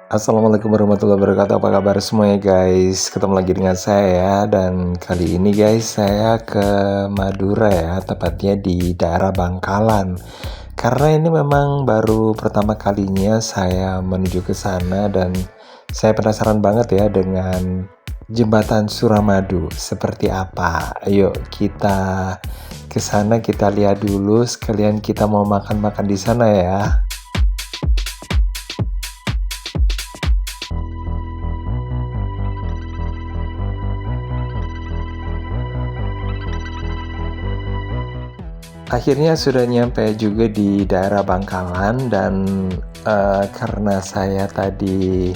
Assalamualaikum warahmatullahi wabarakatuh. Apa kabar semuanya guys? Ketemu lagi dengan saya dan kali ini guys saya ke Madura ya, tepatnya di daerah Bangkalan. Karena ini memang baru pertama kalinya saya menuju ke sana dan saya penasaran banget ya dengan Jembatan Suramadu seperti apa. Ayo kita ke sana, kita lihat dulu, sekalian kita mau makan-makan di sana ya. Akhirnya sudah nyampe juga di daerah Bangkalan dan karena saya tadi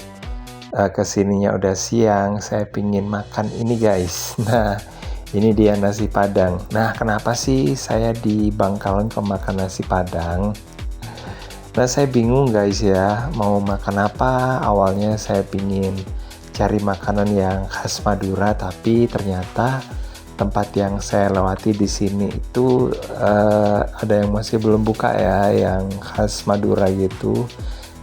kesininya udah siang, saya pingin makan ini guys. Nah, ini dia nasi Padang. Nah, kenapa sih saya di Bangkalan kok makan nasi Padang? Nah, saya bingung guys ya, mau makan apa. Awalnya saya pingin cari makanan yang khas Madura, tapi ternyata tempat yang saya lewati di sini itu ada yang masih belum buka ya, yang khas Madura gitu.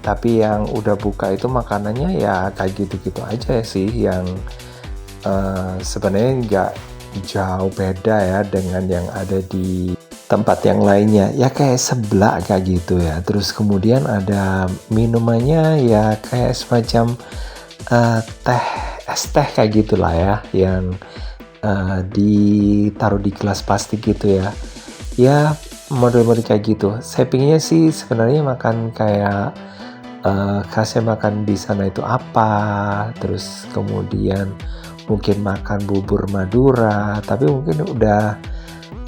Tapi yang udah buka itu makanannya ya kayak gitu-gitu aja sih, yang sebenarnya nggak jauh beda ya dengan yang ada di tempat yang lainnya. Ya kayak seblak kayak gitu ya. Terus kemudian ada minumannya ya kayak semacam teh, es teh kayak gitulah ya, yang ditaruh di gelas plastik gitu ya. Ya model-model kayak gitu. Saya pinginnya sih sebenarnya makan kayak khasnya makan di sana itu apa, terus kemudian mungkin makan bubur Madura, tapi mungkin udah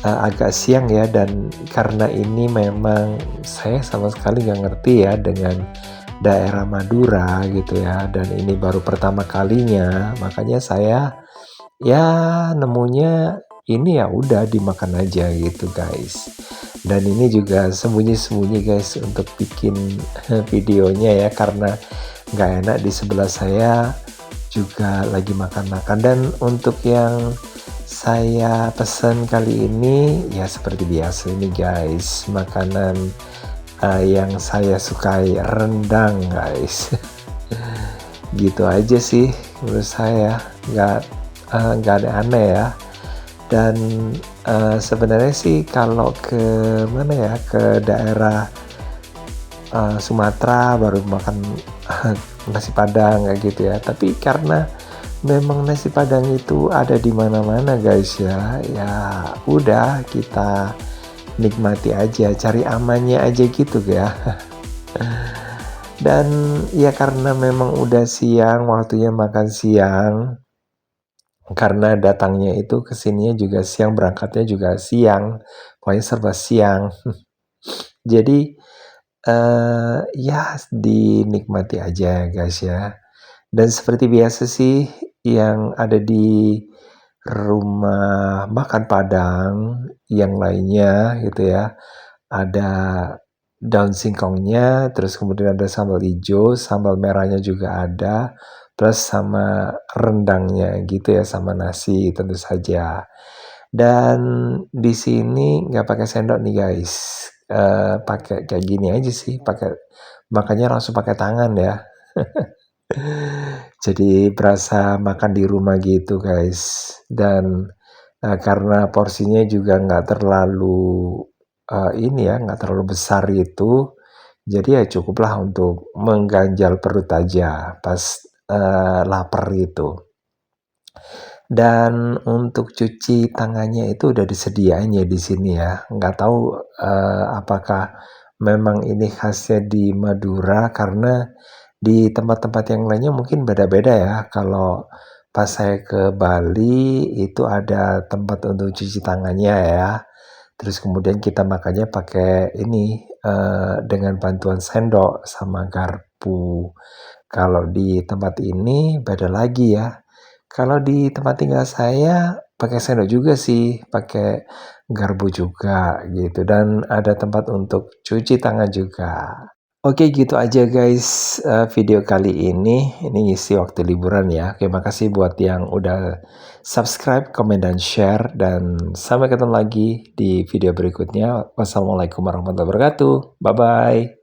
agak siang ya, dan karena ini memang saya sama sekali nggak ngerti ya dengan daerah Madura gitu ya, dan ini baru pertama kalinya, makanya saya ya nemunya ini ya udah dimakan aja gitu guys. Dan ini juga sembunyi-sembunyi guys untuk bikin videonya ya, karena nggak enak di sebelah saya juga lagi makan-makan. Dan untuk yang saya pesan kali ini ya seperti biasa ini guys, makanan yang saya sukai, rendang guys. Gitu aja sih menurut saya, nggak aneh-aneh ya. Dan sebenarnya sih kalau ke mana ya, ke daerah Sumatera baru makan nasi Padang kayak gitu ya. Tapi karena memang nasi Padang itu ada di mana-mana guys ya, ya udah kita nikmati aja, cari amannya aja gitu ya. Dan ya karena memang udah siang, waktunya makan siang, karena datangnya itu kesininya juga siang, berangkatnya juga siang, pokoknya serba siang. Jadi ya dinikmati aja guys ya. Dan seperti biasa sih yang ada di rumah makan Padang yang lainnya gitu ya, ada daun singkongnya, terus kemudian ada sambal hijau, sambal merahnya juga ada, plus sama rendangnya gitu ya, sama nasi tentu saja. Dan di sini nggak pakai sendok nih guys, pakai kayak gini aja sih, pakai, makanya langsung pakai tangan ya. Jadi berasa makan di rumah gitu guys. Dan karena porsinya juga nggak terlalu ini ya, nggak terlalu besar itu, jadi ya cukuplah untuk mengganjal perut aja pas lapar gitu. Dan untuk cuci tangannya itu udah disediain ya di sini ya. Nggak tahu apakah memang ini khasnya di Madura, karena di tempat-tempat yang lainnya mungkin beda-beda ya. Kalau pas saya ke Bali itu ada tempat untuk cuci tangannya ya. Terus kemudian kita makannya pakai ini dengan bantuan sendok sama garpu. Kalau di tempat ini beda lagi ya. Kalau di tempat tinggal saya pakai sendok juga sih, pakai garpu juga gitu, dan ada tempat untuk cuci tangan juga. Oke gitu aja guys, video kali ini ngisi waktu liburan ya. Oke, makasih buat yang udah subscribe, komen, dan share, dan sampai ketemu lagi di video berikutnya. Wassalamualaikum warahmatullahi wabarakatuh. Bye-bye.